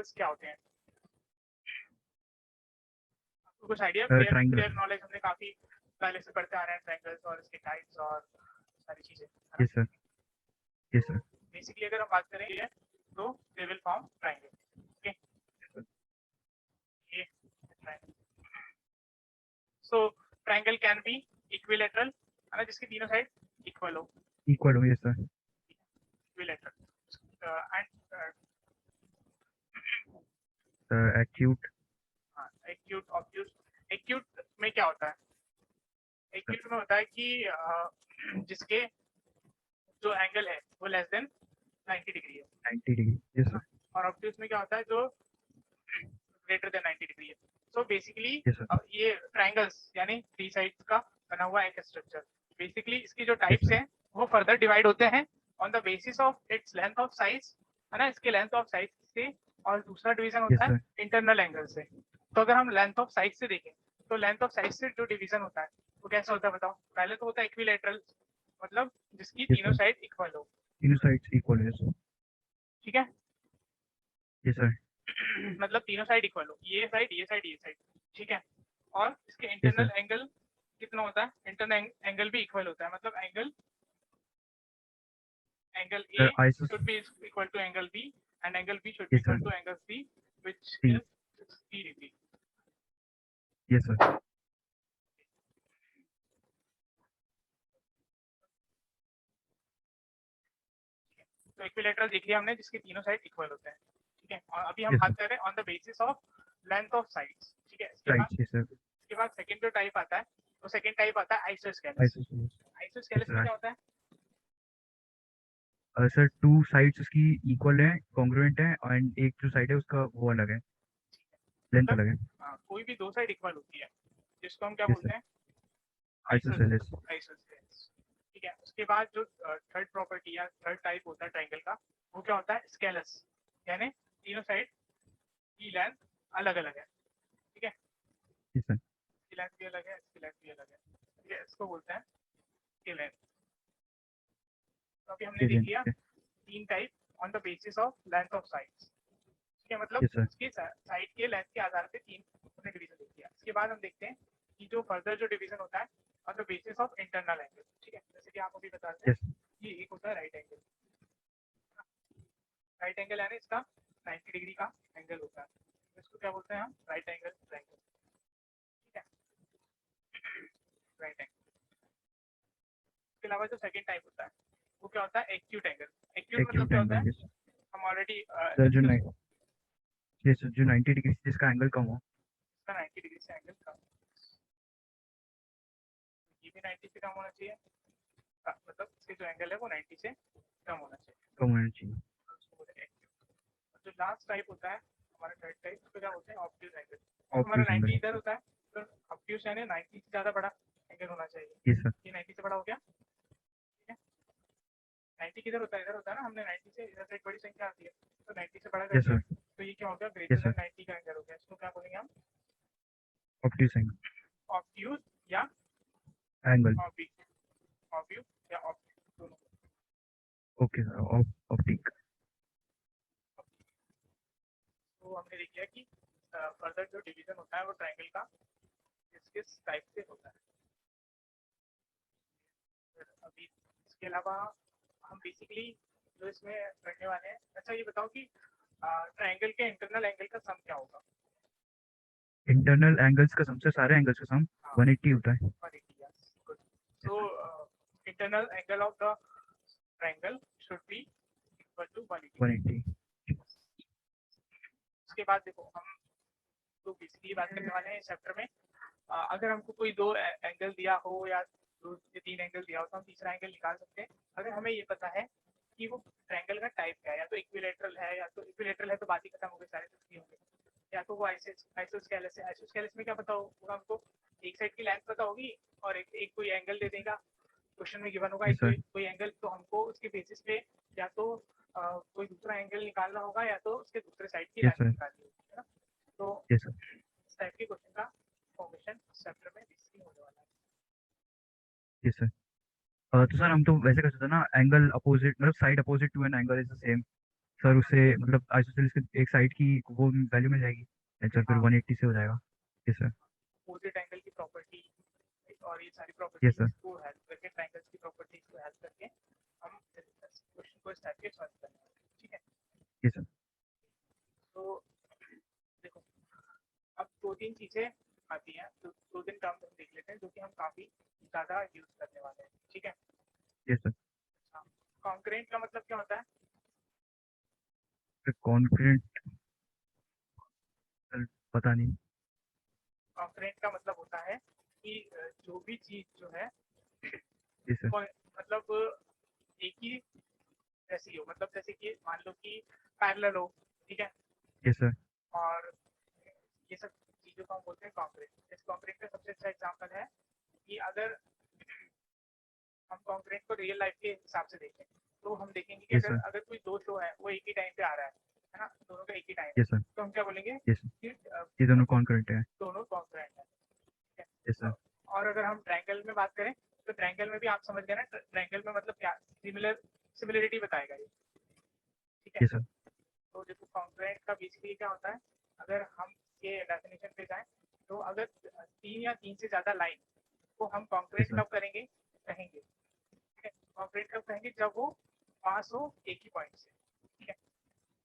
Triangles क्या होते हैं? आपको कुछ आइडिया? ट्रायंगल क्लियर नॉलेज, हमने काफी पहले से पढ़ते आ रहे हैं ट्रायंगल्स और इसके टाइप्स और सारी चीजें। Yes sir, yes sir. Basically अगर हम बात करें तो they will form triangle. Okay, ये triangle. So triangle can be equilateral, है ना, जिसकी तीनों साइड इक्वल हो। इक्वल हो, yes sir. Equilateral and acute. Acute, obtuse. Acute में क्या होता है? एक्यूट में होता है कि जिसके जो एंगल है वो लेस देन 90 डिग्री है। 90 डिग्री, यस सर। और ऑब्ट्यूज में क्या होता है? जो ग्रेटर देन 90 डिग्री है। सो बेसिकली यस सर, ये ट्रायंगल्स यानी थ्री साइड्स का बना हुआ एक स्ट्रक्चर। बेसिकली इसकी जो यस टाइप्स सर। हैं वो फर्दर डिवाइड होते हैं on the basis of its length of size, है ना, इसके लेंथ ऑफ साइज से। और दूसरा डिवीजन यस होता है सर, इंटरनल एंगल से। तो अगर हम लेंथ ऑफ साइज से देखें तो लेंथ ऑफ साइज से जो डिवीजन होता है वो कैसा होता है बताओ? पहले तो होता है इक्विलैटरल, मतलब जिसकी यस तीनों सर। साइड इक्वल हो। तीनों साइड्स इक्वल है, यस सर। ठीक है यस सर, मतलब तीनों साइड इक्वल हो, ये साइड ये साइड ये साइड। ठीक है, और इसके यस इंटरनल सर। एंगल कितना होता है? इंटरनल एंगल भी इक्वल होता है, मतलब एंगल A सर आइसोस। should be equal to angle B and angle B should be yes equal sir. to angle C, which C. is 60 degree. Yes sir. तो equilateral देख लिया हमने जिसके तीनों साइड इक्वल होते हैं। ठीक है, और अभी हम यस बात सर। कर रहे हैं on the basis of length of sides. ठीक है, साइड्स, यस सर। इसके बाद सेकंड जो टाइप आता है वो सेकंड टाइप आता है आइसोस्केलस। आइसोस, यस आइसोस्केलस में सर। क्या होता है? सर टू साइड्स उसकी इक्वल है, कॉन्ग्रुएंट है, एंड एक जो साइड है उसका वो अलग है, लेंथ मतलब अलग है। कोई भी दो साइड इक्वल होती है जिसको हम क्या यस सर, बोलते हैं? आइसोसेलेस। आइसोस्केलस। ठीक है, उसके बाद जो थर्ड प्रॉपर्टी या थर्ड टाइप होता है ट्रायंगल का वो क्या होता है? स्केलस, यानी तीनों साइड की लेंथ अलग अलग है। ठीक है, यस सर। इसकी लेंथ भी अलग है, इसकी लेंथ भी अलग है। ठीक है, इसको बोलते हैं स्केल लेंथ। तो अभी हमने के देख लेंथ, लिया ठीक है। तीन type on the basis of length of sides. ठीक है, मतलब यस सर। उसके साइड के लेंथ के आधार पे तीन हमने डिवीजन देख लिया। इसके बाद हम देखते हैं कि जो फर्दर जो डिवीजन होता है on the basis of internal angle. ठीक है, जैसे कि आप अभी बताते हैं यस। कि एक होता है राइट एंगल। राइट एंगल यानी इसका 90 डिग्री का एंगल होता है, इसको क्या बोलते हैं हम? Right angle triangle. ठीक है, राइट एंगल। इसके अलावा जो सेकंड टाइप होता है वो क्या होता है? Acute angle. एक्यूट मतलब एक्यूट क्या होता एंगल, है? यस हम already sir. Discuss, yes sir, जो 90 डिग्री जिसका एंगल कम हो। इसका 90 डिग्री से एंगल कम, ये भी 90 से कम होना चाहिए, मतलब इसके जो एंगल है वो 90 से कम होना चाहिए। कम होना चाहिए। जो लास्ट टाइप होता है हमारा थर्ड टाइप, उसको क्या बोलते हैं? Obtuse angle. हमारा ऑब्ट्यूज 90 एंगल, इधर होता है तो ऑब्ट्यूज यानी 90 से ज़्यादा बड़ा एंगल होना चाहिए। Yes sir. ये 90 से बड़ा हो गया। ठीक है, 90 किधर होता है? इधर होता है ना, हमने 90 से इधर से एक बड़ी संख्या आती है तो 90 से बड़ा कर यस दिया, सर। तो ये क्या हो गया? यस ग्रेटर सर, देन 90 का एंगल हो गया। इसको क्या बोलेंगे हम? ऑब्ट्यूज एंगल, ऑब्ट्यूज या एंगल। ऑब्ट्यूज, ऑब्ट्यूज या ऑब्ट्यूज दोनों। Okay sir, optic. तो हमने देख लिया कि फर्दर जो डिवीजन होता है वो ट्रायंगल का किस किस टाइप से होता है। अभी इसके अलावा हम बेसिकली जो इसमें पढ़ने वाले हैं, अच्छा ये बताओ कि ट्रायंगल के इंटरनल एंगल का सम क्या होगा? इंटरनल एंगल्स का सम से सारे एंगल्स का सम हाँ, 180 होता है। 180। Good. Yes so sir. Internal angle of the triangle should be equal to 180। 180। उसके बाद देखो हम तो बेसिकली बात करने वाले हैं इस चैप्टर में, अगर हमको कोई दो एंगल दिया हो या दो या तीन एंगल दिया हो तो हम तीसरा एंगल निकाल सकते हैं अगर हमें ये पता है कि वो ट्रायंगल का टाइप क्या है। या तो इक्विलैटरल है, या तो इक्विलैटरल है तो बात ही खत्म हो गई, सारे फिफ्टी होंगे। या तो वो आइसोस्केलस है। आइसोस्केलस में क्या पता होगा हमको? एक साइड की लेंथ पता होगी और एक कोई एंगल दे देगा, क्वेश्चन में गिवन होगा यस एक सर। कोई एंगल, तो हमको उसके बेसिस पे या तो कोई दूसरा एंगल निकालना होगा या तो उसके दूसरे साइड की यस लेंथ सर। निकालनी होगी, है ना। तो यस सर। इस टाइप के क्वेश्चन का फॉर्मेशन चैप्टर में बेसिकली होने वाला है। Yes sir. तो सर हम तो वैसे कर सकते हैं ना, एंगल अपोजिट, मतलब side opposite to an angle is the same sir उससे मतलब आइसोसेलेस के एक साइड की वो वैल्यू मिल जाएगी, सर फिर हाँ 180 से हो जाएगा। Yes sir. अपोजिट एंगल की प्रॉपर्टी और ये सारी यस प्रॉपर्टीज सर। को हेल्प करके ट्रायंगल्स की प्रॉपर्टीज को हेल्प करके हम क्वेश्चन को इस टाइप के सॉल्व करते हैं। ठीक है, यस सर। तो देखो अब दो तीन चीजें आती हैं, तो दो तीन टर्म्स हम देख लेते हैं जो कि हम काफी ज्यादा यूज करने वाले हैं। ठीक है, यस सर। कॉन्करेंट का मतलब क्या होता है? फिर कॉन्फिडेंट, सर पता नहीं। कॉन्करेंट का मतलब होता है कि जो भी चीज जो है यस सर। मतलब एक ही जैसी हो, मतलब जैसे कि मान लो कि पैरेलल हो। ठीक है, यस सर। और ये सब चीजों को हम बोलते हैं कॉन्करेंट। इस कॉन्करेंट का सबसे अच्छा एग्जांपल है कि अगर हम कॉन्करेंट को रियल लाइफ के हिसाब से देखें तो हम देखेंगे कि यस अगर सर। अगर कोई दो शो है वो एक ही टाइम पे आ रहा है ना, दोनों का एक ही टाइम है, यस सर। तो हम क्या बोलेंगे यस सर। कि ये दोनों कॉन्करेंट है। दोनों कॉन्करेंट है। ठीक है, यस सर। और अगर हम ट्रायंगल में बात करें तो ट्रायंगल में भी आप समझ गए ना, ट्रायंगल में मतलब क्या सिमिलरिटी बताएगा ये। ठीक है, यस सर। तो देखो कॉन्करेंट का बेसिकली क्या होता है, अगर हम ये डेफिनेशन पे जाएं तो अगर तीन या तीन से ज्यादा लाइन को हम यस कॉन्करेंट सर। कब करेंगे कहेंगे? ठीक है, कॉन्करेंट कब कहेंगे? जब वो पास हो एक ही पॉइंट से। ठीक है,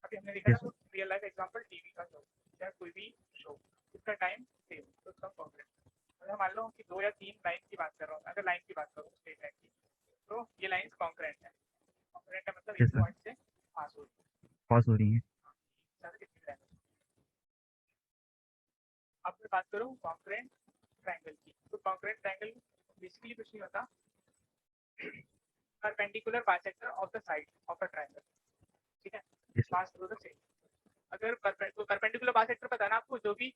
अभी हमने देखा यस था sir. Real life example TV का शो या कोई भी शो, उसका टाइम सेम, तो उसका कॉन्करेंट। अगर मान लो कि दो या तीन लाइन की बात कर रहा हूँ, अगर लाइन की बात करूँ स्ट्रेट लाइन की, तो ये लाइन कॉन्करेंट है। कॉन्करेंट का मतलब एक यस ही सर। पॉइंट से पास हो रही पास हो रही है। है। अब मैं बात करूँ कॉन्करेंट ट्रायंगल की, तो कॉन्करेंट ट्रायंगल बेसिकली कुछ नहीं होता, perpendicular bisector of the side of a triangle. ठीक है, yes sir. Pass through the same. अगर परपेंडिकुलर बाइसेक्टर पता है ना आपको, जो भी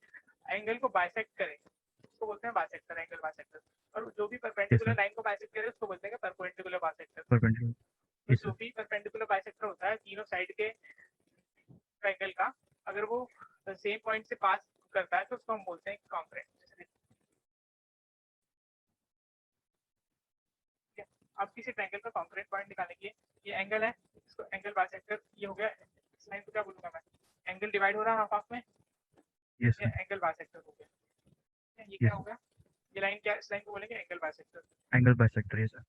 एंगल को बाइसेक्ट करे उसको बोलते हैं बाइसेक्टर, एंगल बाइसेक्टर। और जो भी यस परपेंडिकुलर सर। लाइन को बाइसेक्ट करे उसको बोलते हैं परपेंडिकुलर बाइसेक्टर। परपेंडिकुलर। तो यस जो सर। भी परपेंडिकुलर बाइसेक्टर होता है तीनों साइड के ट्रायंगल का, अगर वो सेम पॉइंट से पास करता है तो उसको हम बोलते हैं कॉन्करेंट। अब किसी ट्रायंगल का कॉन्करेंट पॉइंट निकालने के लिए, ये एंगल है, इसको एंगल बाइसेक्टर ये हो गया, इस लाइन को क्या बोलूंगा मैं? एंगल डिवाइड हो रहा है हाफ हाफ में, यस ये सर। एंगल बाइसेक्टर हो गया। ये क्या यस हो गया? ये लाइन क्या, इस लाइन को बोलेंगे angle bisector. Angle bisector. Yes sir.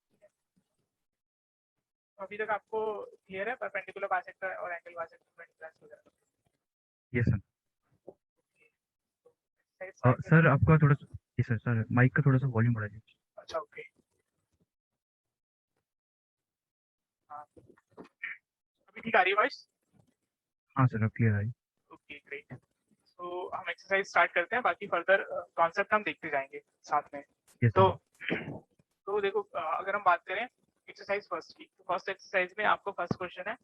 तो अभी तक आपको क्लियर है परपेंडिकुलर बाइसेक्टर और एंगल बाइसेक्टर में डिफरेंस वगैरह? Yes sir. स्लाइड पे सर जाते हैं। आपका थोड़ा सा, यस सर, सर माइक का थोड़ा सा वॉल्यूम बढ़ा दीजिए। अच्छा ओके, हाँ अभी ठीक आ रही है वॉइस? हाँ सर, अब क्लियर आई। Okay great. तो हम एक्सरसाइज स्टार्ट करते हैं, बाकी फर्दर कॉन्सेप्ट हम देखते जाएंगे साथ में। यस तो सर। तो देखो अगर हम बात करें एक्सरसाइज फर्स्ट की, तो फर्स्ट एक्सरसाइज में आपको फर्स्ट क्वेश्चन है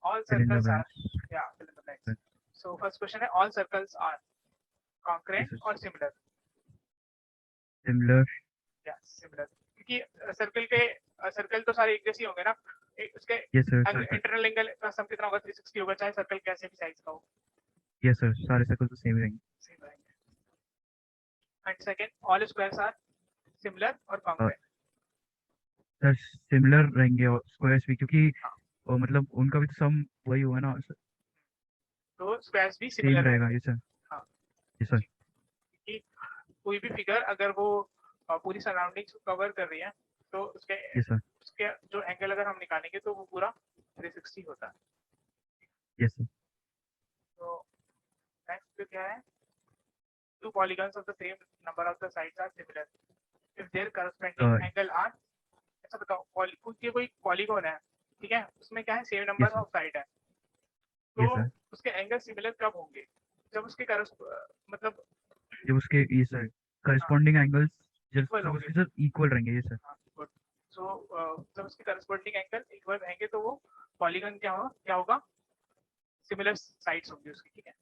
all fill in the circles are, blanks. yeah fill in the blanks. So first question है all circles are yes congruent sir. और similar? सिमिलर। Yeah similar, क्योंकि circle के circle तो सारे एक जैसे होंगे ना, उसके yes sir sir. Internal angle का सम कितना होगा? 360 होगा, चाहे सर्कल कैसे भी साइज का हो, यस सर, सारे सर्कल तो सेम रहेंगे। सेम रहेंगे। And second all squares are similar और congruent? सर सिमिलर रहेंगे और स्क्वायर्स भी, क्योंकि हाँ, मतलब उनका भी तो सम वही हुआ ना, तो स्क्वायर्स भी सेम सिमिलर रहेगा। रहेंगे। Yes sir. हाँ, यस सर। क्योंकि कोई भी फिगर अगर वो पूरी सराउंडिंग्स को कवर कर रही है तो उसके यस सर। उसके जो एंगल अगर हम निकालेंगे तो वो पूरा 360 होता है। Yes sir. तो नेक्स्ट पे क्या है? Two polygons of the same number of the sides are similar if their corresponding angle are. ऐसा बताओ कोई पॉलीगॉन है, ठीक है, उसमें क्या है same yes number sir. Of side है, तो यस सर। उसके एंगल सिमिलर कब होंगे? जब उसके मतलब जब उसके ये सर करस्पॉन्डिंग एंगल्स जब इक्वल सब होंगे। उसके साथ इक्वल रहेंगे। Yes sir. हाँ गुड। सो जब उसके करस्पॉन्डिंग एंगल इक्वल रहेंगे तो वो पॉलीगॉन क्या होगा? सिमिलर साइड्स होंगी उसकी। ठीक है,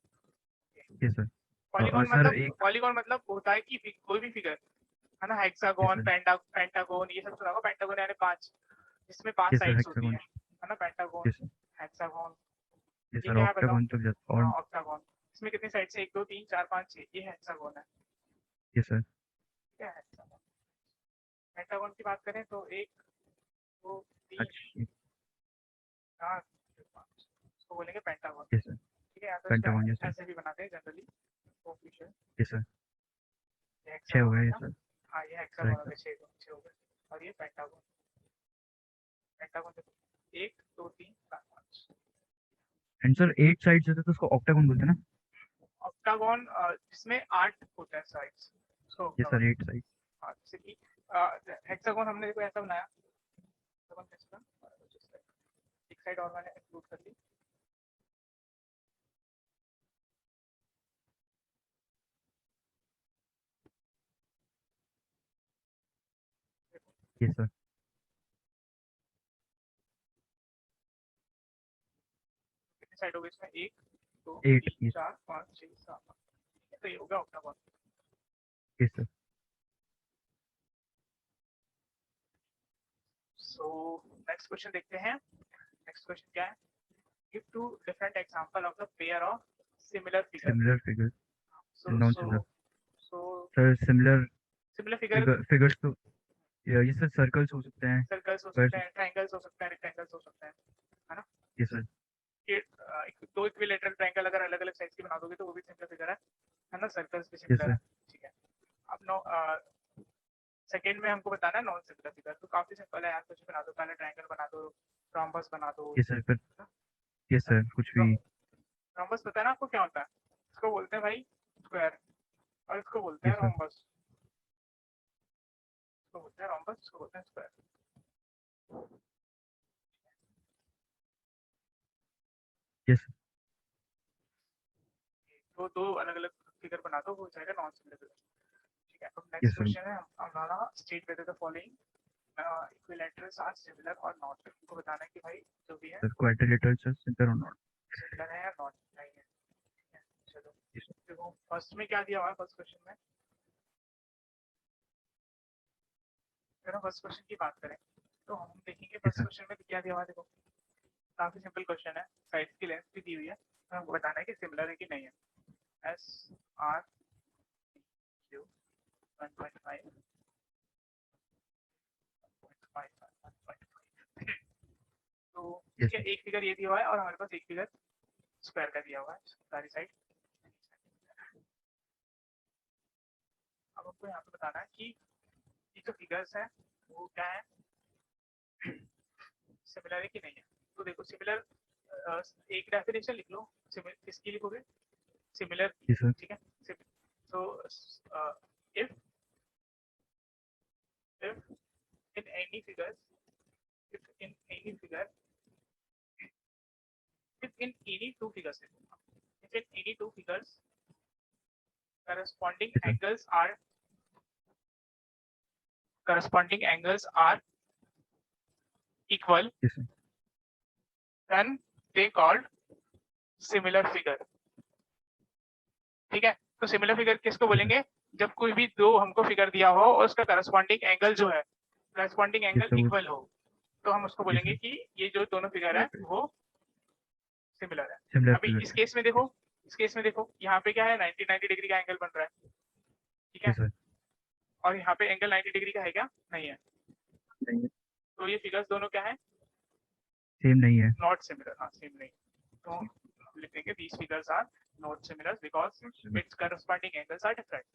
यस सर। सर एक, पॉलीगॉन मतलब होता है कि कोई भी फिगर है ना, यस हेक्सागोन, सर। पेंटागोन, ये सब सुना होगा। पेंटागोन यानी पांच, जिसमें पांच यस सर साइड्स होती हेक्सागोन। है ना, pentagon, yes sir. Hexagon. Yes ये सर क्या है बताओ? ऑक्टागोन तक जाता और। हाँ ऑक्टागोन, इसमें कितनी साइड्स है? एक दो तीन चार पाँच छह, ये हेक्सागोन है। Yes sir. क्या है हेक्सागोन? पेंटागोन की बात करें तो एक दो तीन अच्छा। चार पाँच उसको बोलेंगे पेंटागन। यस सर, ठीक है, या तो पेंटागन, यस इसको सर, ऐसे भी बनाते हैं जनरली। वो पीछे यस सर, ये 6 हो हेक्सागोन गए, हो यस गया। सर, हाँ, ये हेक्सागोन राइट हो सर, गया, 6 हो गए। और ये पेंटागन। पेंटागन देखो, 1 2 3 4 5। एंड सर 8 साइड्स होते तो उसको ऑक्टागन बोलते हैं ना? ऑक्टागन जिसमें 8 होते हैं साइड्स, उसको यस ऑक्टागन। Sir, 8 side. हाँ, जैसे कि हेक्सागोन हमने देखो ऐसा बनाया। हेक्सागोन कैसे बना? एक साइड और मैंने इंक्लूड कर ली। यस सर, कितनी साइड हो गई इसमें? 1 2 8, 3 यस, 4 5 6 7। तो ये हो गया octagon. Yes sir, so next question देखते हैं। नेक्स्ट क्वेश्चन क्या है? Give two different example of the pair of similar figure. Similar figure, so known so similar. So sir similar similar figure figures तो ये सर सर्कल्स हो सकते हैं, circles हो सकते स्क्वायर्स। हैं, ट्रायंगल्स हो सकते हैं, रेक्टेंगल्स हो सकते हैं, है ना? यस सर, ये दो इक्विलेटरल ट्रायंगल अगर अलग अलग साइज के बना दोगे तो वो भी सिमिलर फिगर है ना? सर्कल्स भी यस सिमिलर सर, है। ठीक है। अब नो सेकंड में हमको बताना है नॉन सिमिलर फिगर, तो काफी सिंपल है यार, कुछ बना दो, पहले ट्रायंगल बना दो, रोम्बस बना दो। यस सर, फिर यस सर, कुछ भी। रोम्बस पता है ना आपको क्या होता है? इसको बोलते हैं भाई स्क्वायर, और इसको बोलते हैं यस सर, रोम्बस। इसको बोलते हैं रोम्बस, इसको बोलते हैं स्क्वायर। यस, तो दो अलग अलग फिगर बना दो, वो हो जाएगा नॉन सिमिलर फिगर। ठीक है। अब यस नेक्स्ट सर, क्वेश्चन है हमारा, state whether the following equilaterals are similar और नॉट। इनको बताना है कि भाई जो भी है सर क्वाड्रिलेटरल सर, सिमिलर और नॉट। सिमिलर है या नॉट नहीं है। ठीक है, चलो यस देखो फर्स्ट में क्या दिया हुआ है। फर्स्ट क्वेश्चन में अगर हम फर्स्ट क्वेश्चन की बात करें तो हम देखेंगे फर्स्ट सर, क्वेश्चन में क्या दिया हुआ है। देखो काफी सिंपल क्वेश्चन है, साइड की लेंथ भी दी हुई है, तो हमको बताना है कि सिमिलर है कि नहीं है। एस आर क्यू 1.5 तो यस ठीक है, सर, एक फिगर ये दिया हुआ है और हमारे पास एक फिगर स्क्वायर का दिया हुआ है सारी साइड। अब हमको यहाँ पे बताना है कि ये जो फिगर्स है वो क्या है, सिमिलर है कि नहीं है। तो देखो सिमिलर एक डेफिनेशन लिख लो। किसकी लिखोगे? सिमिलर की। यस सर, ठीक है। तो if if in any figures if in any figure if in any two figures if in any two figures corresponding yes sir, angles are corresponding angles are equal yes sir, then they called similar figure। ठीक है, तो similar figure किसको yes sir, बोलेंगे? जब कोई भी दो हमको फिगर दिया हो और उसका करस्पॉन्डिंग एंगल जो है, corresponding yes angle sir, equal हो, तो हम उसको यस बोलेंगे सर, कि ये जो दोनों फिगर है वो सिमिलर है। सिमिलर अभी फिगर इस है। केस में देखो, इस केस में देखो यहाँ पे क्या है, 90 डिग्री का एंगल बन रहा है। ठीक है, यस सर, और यहाँ पे एंगल 90 डिग्री का है क्या? नहीं है। नहीं है, तो ये फिगर्स दोनों क्या है? सेम नहीं है। Not similar. हाँ, सेम नहीं। तो हम लिख देंगे these figures are not similar because it's corresponding angles are different.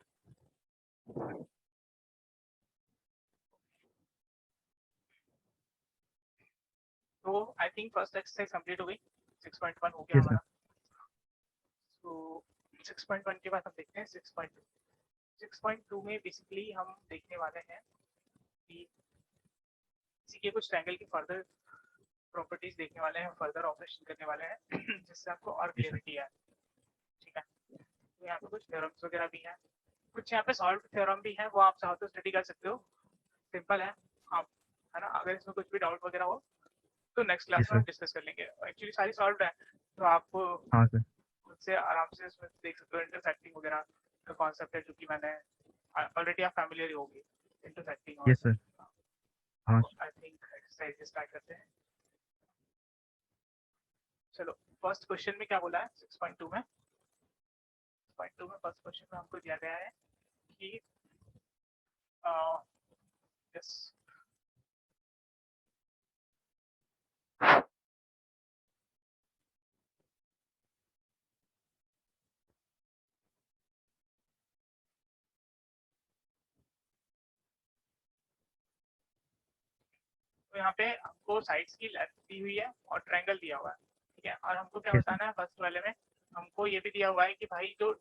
तो I think first exercise complete हो गई। 6.1 हो गया यस सर, हमारा। तो 6.1 के बाद हम देखते हैं 6.2। 6.2 में बेसिकली हम देखने वाले हैं कि किसी के कुछ ट्रायंगल की फर्दर प्रॉपर्टीज देखने वाले हैं, फर्दर ऑपरेशन करने वाले हैं जिससे आपको और यस सर, क्लियरिटी है। ठीक है, तो यहाँ पे कुछ थ्योरम्स वगैरह भी हैं, कुछ यहाँ पे सॉल्व थ्योरम भी है, वो आप चाहो तो स्टडी कर सकते हो। सिंपल है आप, है ना? अगर इसमें कुछ भी डाउट वगैरह हो तो नेक्स्ट क्लास यस में हम सर, डिस्कस कर लेंगे। एक्चुअली सारी सॉल्व है, तो आप हाँ सर, खुद से आराम से इसमें देख सकते हो। इंटरसेक्टिंग वगैरह का कॉन्सेप्ट है जो कि मैंने ऑलरेडी आप फैमिलियर होगी इंटरसेक्टिंग। और यस सर, हाँ आई थिंक एक्सरसाइज स्टार्ट करते हैं। चलो फर्स्ट क्वेश्चन में क्या बोला है 6.2 में? 6.2 में फर्स्ट क्वेश्चन में हमको दिया गया है कि यस यहाँ पे हमको साइड्स की लेंथ दी हुई है और ट्रायंगल दिया हुआ है, ठीक है। और हमको क्या Yes, sir. बताना है फर्स्ट वाले में, हमको ये भी दिया हुआ है कि भाई जो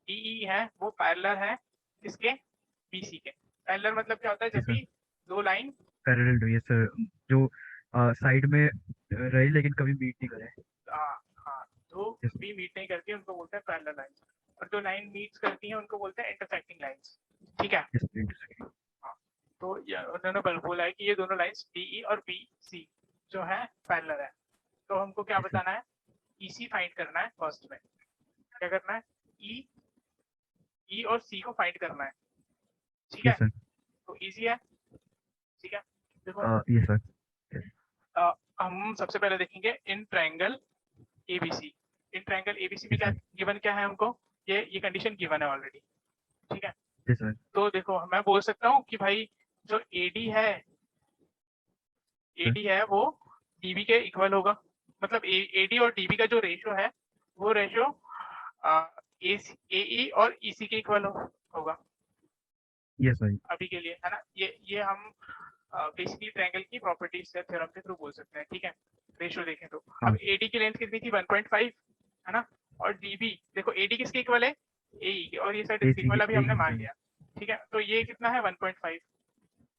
DE है वो पैरेलल है इसके BC के। पैरेलल मतलब क्या होता है, Yes, जब sir. भी दो line Parallel to, yes, sir. जो साइड में रही लेकिन कभी मीट नहीं करे। हाँ दो Yes, भी मीट नहीं करती उनको बोलते हैं पैरेलल लाइंस, और जो लाइन मीट करती हैं उनको बोलते हैं इंटरसेक्टिंग लाइंस, ठीक है। yes, sir. Intersecting. हाँ, तो उन्होंने बल बोला है कि ये दोनों लाइंस DE और BC जो है पैरेलल है। तो हमको क्या Yes, sir. बताना है, EC फाइंड करना है फर्स्ट में। क्या करना है, E और C को फाइंड करना है, ठीक है। Yes, sir. तो इजी है, ठीक है। देखो Yes, sir. Yes. हम सबसे पहले देखेंगे in triangle ABC। In triangle ABC में Yes, क्या sir. गिवन क्या है हमको, ये कंडीशन गिवन है ऑलरेडी, ठीक है। Yes, sir. तो देखो मैं बोल सकता हूँ कि भाई जो AD है वो DB के इक्वल होगा, मतलब AD और DB का जो रेशियो है वो रेशियो AE और EC के इक्वल होगा Yes, sir. अभी के लिए, है ना। ये हम बेसिकली ट्रायंगल की प्रॉपर्टीज से थ्योरम के थ्रू बोल सकते हैं, ठीक है। रेशियो देखें तो हाँ. अब AD की लेंथ कितनी थी 1.5, है ना। और DB देखो AD किसके इक्वल है, AE के, और ये साइड इसके इक्वल अभी हमने मान लिया, ठीक है। तो ये कितना है 1.5,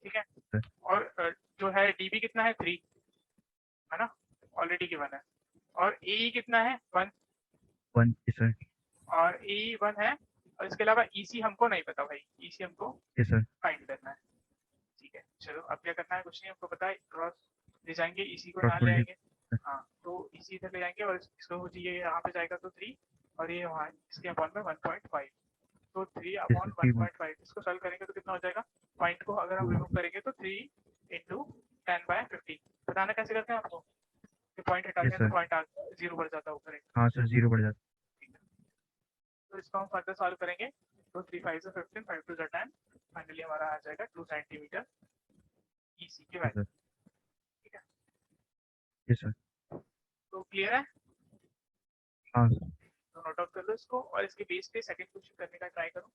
ठीक है। Sir. और जो है DB कितना है 3, है ना, ऑलरेडी गिवन है। और AE कितना है 1, 1. Yes, sir. और AE 1 है। और इसके अलावा EC हमको नहीं पता भाई, EC हमको Yes, sir. फाइंड करना है, ठीक है। चलो अब क्या करना है, कुछ नहीं, हमको पता है, क्रॉस ले जाएंगे, EC को Cross यहाँ ले multiply. आएंगे। हाँ तो EC इधर ले जाएंगे और इसको ये यहाँ पे जाएगा तो 3, और ये वहाँ इसके अपॉन में 1.5, तो 3 Yes, अपॉन sir. 3 1. 1.5 इसको सॉल्व करेंगे तो कितना हो जाएगा, पॉइंट को अगर हम 2. रिमूव करेंगे तो 3 इंटू 10/15। बताना कैसे करते हैं आपको, पॉइंट हटा Yes, दें तो sir. पॉइंट 0 बढ़ जाता है ऊपर एक। हाँ सर, 0 बढ़ जाता तो इसको हम फर्दर सॉल्व करेंगे, तो 3 5 से 15, 5 2 10, फाइनली हमारा आ जाएगा 2 सेंटीमीटर EC की है। वैल्यू, Yes, ठीक है। sir. Yes, sir. तो क्लियर है, हाँ. तो नोट आउट कर लो इसको, और इसके बेस पे सेकंड क्वेश्चन करने का ट्राई करो।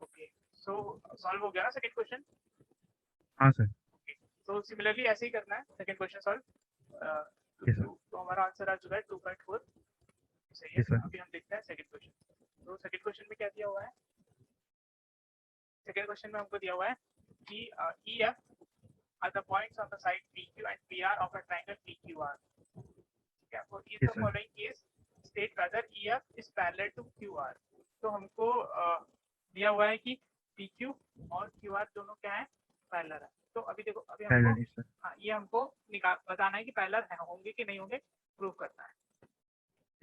ओके, सो सॉल्व हो गया ना सेकंड क्वेश्चन। हाँ सर. तो सिमिलरली ऐसे ही करना है second question solve. Yes, sir. तो हमारा आंसर आ चुका है 2.4, सही है। Yes, sir. अभी हम देखते हैं सेकंड क्वेश्चन। तो सेकंड क्वेश्चन में क्या दिया हुआ है, सेकंड क्वेश्चन में हमको दिया हुआ है कि EF are the points on the side PQ and PR of a triangle PQR, ठीक है। For each Yes, of sir. following case state whether EF is parallel to QR। तो हमको दिया हुआ है कि PQ और QR दोनों क्या है, पैरेलल है। तो अभी देखो, अभी हमको Parallel, yes, sir. हाँ ये हमको बताना है कि पैरेलल है, होंगे कि नहीं होंगे, प्रूव करना है।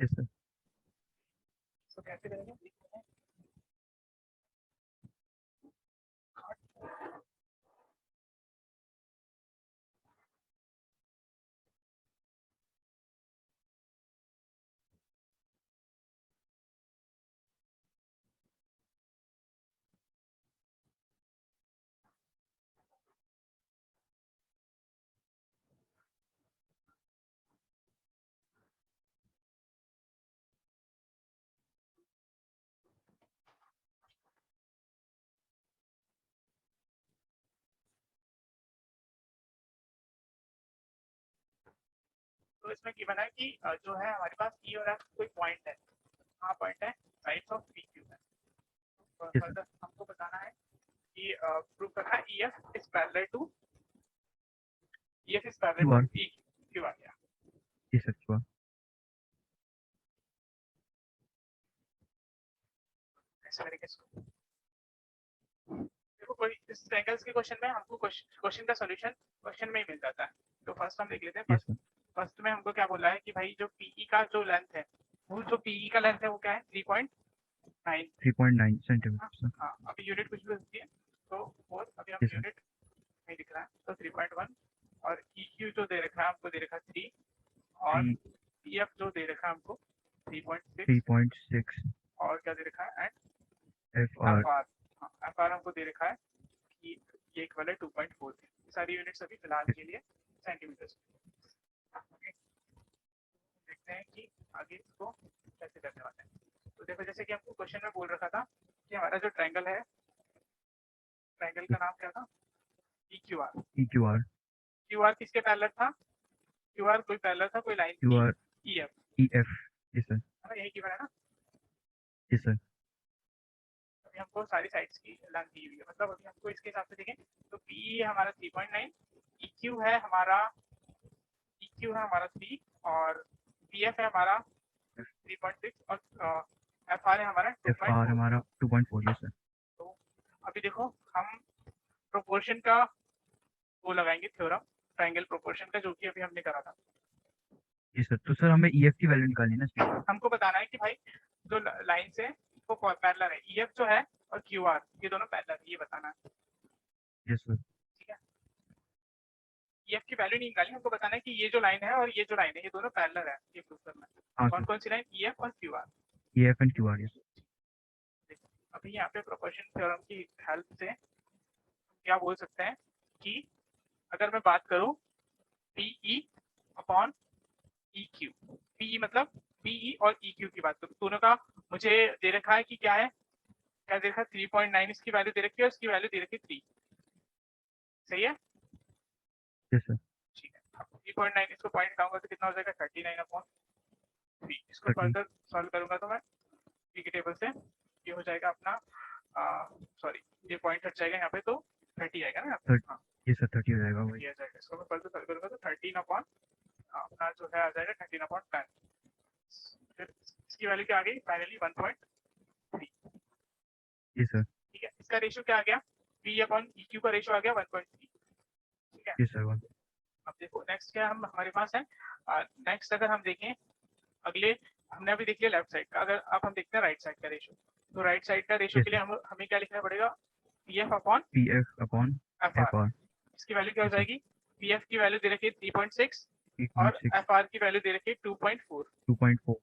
Yes, sir. तो कैसे करेंगे, देखते हैं। तो इसमें गिवन है कि जो है हमारे पास E और F कोई पॉइंट है, कहाँ पॉइंट है, साइड्स ऑफ PQ है। तो Yes, sir. फर्दर हमको बताना है कि प्रूव करना है EF is parallel to QR. PQ आ गया। Yes, sir. QR. ऐसे करेंगे इसको। देखो कोई इस ट्रायंगल्स के क्वेश्चन में हमको क्वेश्चन का सॉल्यूशन क्वेश्चन में ही मिल जाता है। तो फर्स्ट हम देख लेते हैं। Yes, sir. फर्स्ट में हमको क्या बोला है कि भाई जो PE का जो लेंथ है, वो जो PE का लेंथ है वो क्या है 3.9। 3.9 centimeters, sir. हाँ अभी यूनिट कुछ भी होती है, तो 4 अभी हम Yes, sir. यूनिट नहीं दिख रहा है, तो 3.1। और EQ जो दे रखा है हमको, दे रखा है 3, और 3. PF जो दे रखा है हमको 3.6 3.6 और क्या दे रखा है एंड FR FR। हाँ, FR हमको दे रखा है कि ये इक्वल है 2.4। सारी यूनिट्स अभी फिलहाल के लिए सेंटीमीटर। देखते हैं कि आगे इसको कैसे करने वाले हैं। तो देखो जैसे कि आपको क्वेश्चन में बोल रखा था कि हमारा जो ट्रायंगल है, ट्रायंगल का नाम क्या था, EQR। EQR QR किसके पैरेलल था, QR कोई पैरेलल था कोई लाइन थी QR EF, EF जी सर है ना, यही QR है ना। जी सर अभी हमको सारी साइड्स की लेंथ दी हुई है, मतलब अभी हमको इसके हिसाब से देखें तो PE है हमारा 3.9, EQ है हमारा 3 और PF है हमारा 3.6 और FR है हमारा FR 2.4। हमारा 2.4 जी सर तो अभी देखो हम प्रोपोर्शन का वो लगाएंगे थ्योरम, ट्रायंगल प्रोपोर्शन का, जो कि अभी हमने करा था। जी सर। तो सर हमें EF की वैल्यू निकालनी है ना इसकी। हमको बताना है कि भाई जो लाइन से वो पैरेलल है, EF जो है और QR ये दोनों पैरेलल है, ये बताना है। जी सर ठीक है, EF की वैल्यू नहीं निकालनी, हमको बताना है कि ये जो लाइन है और ये जो लाइन है ये दोनों पैरेलल है, ये प्रूव करना है। हाँ कौन सर कौन सी लाइन, EF और QR। EF and QR yes देखो अभी यहाँ पे प्रोपोर्शन थ्योरम की हेल्प से क्या बोल सकते हैं कि अगर मैं बात करूं PE अपॉन EQ, PE मतलब PE और EQ की बात करूं, दोनों का मुझे दे रखा है कि क्या है, क्या दे रखा है 3.9 इसकी वैल्यू दे रखी है और इसकी वैल्यू दे रखी है 3। सही है, जी सर ठीक है। 3.9 इसको पॉइंट डालूंगा तो कितना हो जाएगा 39 अपॉन 3। इसको 30 फर्दर सॉल्व करूंगा तो मैं पी के टेबल से ये हो जाएगा अपना, सॉरी ये पॉइंट हट जाएगा यहाँ पे तो 30 आएगा ना यहाँ पे। 30 हाँ जी सर 30 हो जाएगा वही 30 आ जाएगा, इसको मैं फर्दर सॉल्व करूंगा तो 13 अपॉन अपना जो है आ जाएगा 13 अपॉन 10। फिर इसकी वैल्यू क्या आ गई फाइनली 1.3। जी सर ठीक है, इसका रेशियो क्या आ गया, पी अपॉन EQ का रेशियो आ गया 1.3। ठीक है, जी सर अब देखो नेक्स्ट क्या हम हमारे पास है, नेक्स्ट अगर हम देखें अगले, हमने अभी देख लिया लेफ्ट साइड का, अगर अब हम देखते हैं राइट साइड का रेशियो। तो राइट साइड का रेशियो जी के लिए सर हमें क्या लिखना पड़ेगा, PF upon PF upon FR। FR इसकी वैल्यू क्या जी हो सर जाएगी, PF की वैल्यू दे रखी है 3.6 और 3.6 FR की वैल्यू दे रखी है 2.4। 2.4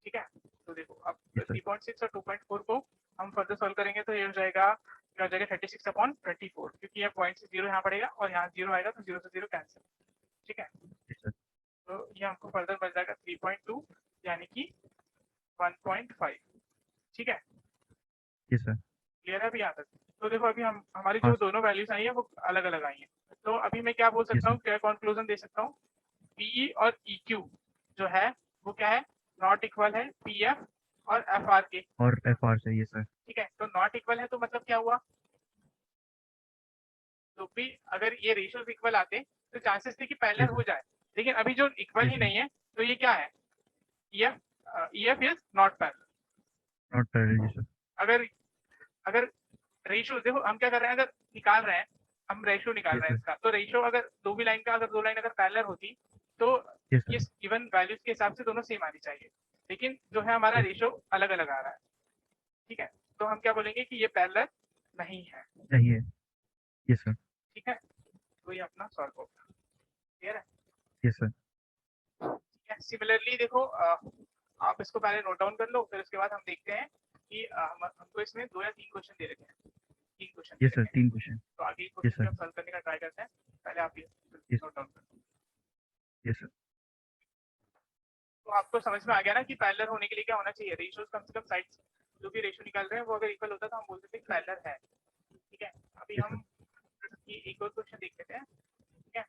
ठीक है, तो देखो अब जी सर 3.6 और 2.4 को हम फर्दर सॉल्व करेंगे तो ये हो जाएगा, क्या हो जाएगा 36 अपॉन 24, क्योंकि ये पॉइंट से जीरो यहाँ पड़ेगा और यहाँ जीरो आएगा तो जीरो से जीरो कैंसिल। ठीक है, जी सर तो ये हमको फर्दर बच जाएगा 3.2 यानी कि 1.5। ठीक है, जी सर क्लियर है अभी यहाँ तक। तो देखो अभी हम हमारी हाँ जो दोनों वैल्यूज आई है वो अलग अलग आई है, तो अभी मैं क्या बोल जी सकता सर हूँ, क्या कंक्लूजन दे सकता हूँ, PE और EQ जो है वो क्या है, नॉट इक्वल है PF और FR के। और FR चाहिए सर ठीक है, तो नॉट इक्वल है तो मतलब क्या हुआ, तो भी अगर ये रेशियोज इक्वल आते तो चांसेस थे कि जी पैरेलल सर हो जाए, लेकिन अभी जो इक्वल जी ही सर नहीं है तो ये क्या है, EF is not parallel. Not parallel जी सर अगर अगर रेशियो देखो हम क्या कर रहे हैं, अगर निकाल रहे हैं, हम रेशियो निकाल जी रहे हैं सर इसका, तो रेशियो अगर दो भी लाइन का, अगर दो लाइन अगर पैरेलल होती तो जी ये सर गिवन वैल्यूज के हिसाब से दोनों सेम आनी चाहिए, लेकिन जो है हमारा जी रेशियो अलग अलग आ रहा है। ठीक है, तो हम क्या बोलेंगे कि ये पैरेलल नहीं है। नहीं है जी सर ठीक है, तो ये अपना सॉल्व होगा। क्लियर है, जी सर ठीक है। सिमिलरली देखो आप इसको पहले नोट डाउन कर लो, फिर उसके बाद हम देखते हैं कि हमको इसमें 2 या 3 क्वेश्चन दे रखे हैं, 3 क्वेश्चन जी दे सर रखे हैं। 3 क्वेश्चन तो आगे जी क्वेश्चन भी सर हम सॉल्व करने का ट्राई करते हैं, पहले आप ये जी नोट डाउन करो। जी सर तो आपको समझ में आ गया ना कि पैरेलल होने के लिए क्या होना चाहिए, रेशियोज कम से कम साइड्स जो भी रेशियो निकाल रहे हैं वो अगर इक्वल होता तो हम बोलते थे पैरेलल है। ठीक है, अभी जी सर हम एक और क्वेश्चन देख लेते हैं। ठीक है,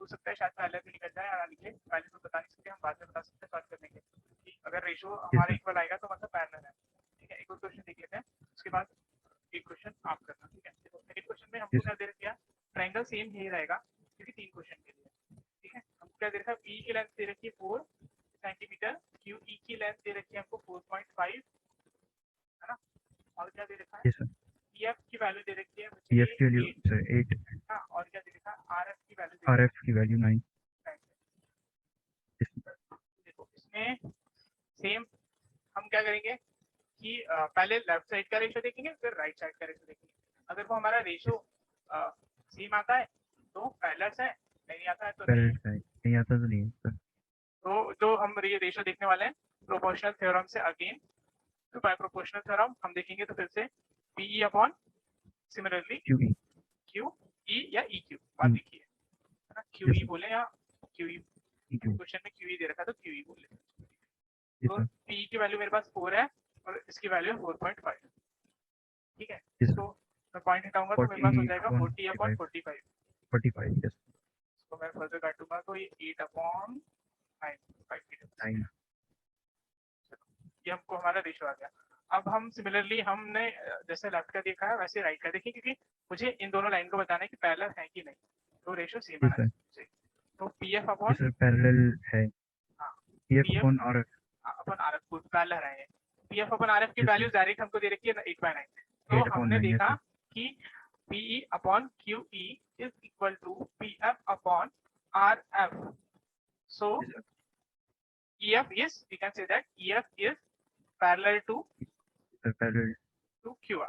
हो सकता है शायद पैरेलल भी निकल जाए या ना निकले, पहले तो बता नहीं सकते, हम बाद में बता सकते हैं सॉल्व करने के, कि अगर रेशियो जी हमारा सर इक्वल आएगा तो मतलब पैरेलल है। ठीक है, एक और क्वेश्चन देख लेते हैं, उसके बाद एक क्वेश्चन आप करना। ठीक है, देखो सेकंड क्वेश्चन में जी हमको सर क्या दे रखा है, ट्रायंगल सेम ही रहेगा क्योंकि 3 क्वेश्चन के लिए। ठीक है, हमको क्या दे रखा है, PE की लेंथ दे रखी है 4 सेंटीमीटर, QE की लेंथ दे रखी है हमको 4.5, है ना, और क्या दे रखा है, जी सर EF की वैल्यू दे रखी है EF मुझे की वैल्यू 8, सर 8 हाँ, और क्या दे रखा है, RF की वैल्यू दे RF रखी की वैल्यू 9 है। देखो इसमें सेम हम क्या करेंगे कि पहले लेफ्ट साइड का रेशियो देखेंगे फिर राइट साइड का रेशियो देखेंगे। अगर वो हमारा रेशियो सेम आता है तो पैरेलल है, नहीं आता है तो नहीं पैरेलल है। का है नहीं आता तो नहीं है सर तो जो हम ये रेशियो देखने वाले हैं प्रोपोर्शनल थ्योरम से अगेन, तो बाय प्रोपोर्शनल थ्योरम हम देखेंगे तो फिर से PE upon similarly QE Q E या ई क्यू, बात देखिए है ना, क्यू Yes, ई sir. बोले या क्यू ई, EQ. क्वेश्चन में क्यू ई दे रखा तो क्यू ई बोले। Yes, तो sir. पी की वैल्यू मेरे पास 4 है और इसकी वैल्यू है 4.5, ठीक है। Yes, sir. तो मैं पॉइंट हटाऊंगा तो मेरे पास हो 40 जाएगा upon 40 अपॉन 45, 45. Yes. तो मैं फर्दर काटूंगा तो ये 8 अपॉन 9, 5 मीटर, 9. ये हमको हमारा रेशियो आ गया। अब हम सिमिलरली हमने जैसे लेफ्ट का देखा है वैसे राइट का देखिए, क्योंकि मुझे इन दोनों लाइन को बताना है कि पैरेलल है कि नहीं, तो रेशियो सेम Yes, आना sir. चाहिए। तो P F Yes, upon sir. Parallel है. हाँ PF P F upon RF. अपन आर एफ को पैरेलल है, पी एफ अपन आर एफ की Yes, वैल्यू sir. डायरेक्ट हमको दे रखी है 8/9, तो 8 upon हमने 9. Yes, देखा sir. कि PE upon Q E is equal to P F upon R F, so Yes, sir. EF is, we can say that EF is parallel to Sir, parallel. QR,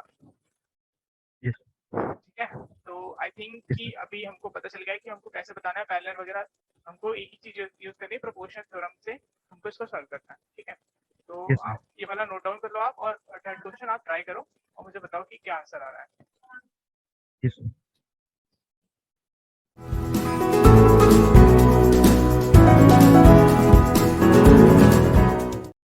Yes. ठीक है। तो I think Yes, कि sir. अभी हमको पता चल गया है कि हमको कैसे बताना है पैरेलल वगैरह, हमको एक ही चीज यूज करनी है, प्रोपोर्शनल थ्योरम से हमको इसको सॉल्व करना है, ठीक है। तो Yes, sir. आप ये वाला नोट डाउन कर लो आप, और थर्ड क्वेश्चन आप ट्राई करो और मुझे बताओ कि क्या आंसर आ रहा है। Yes, sir.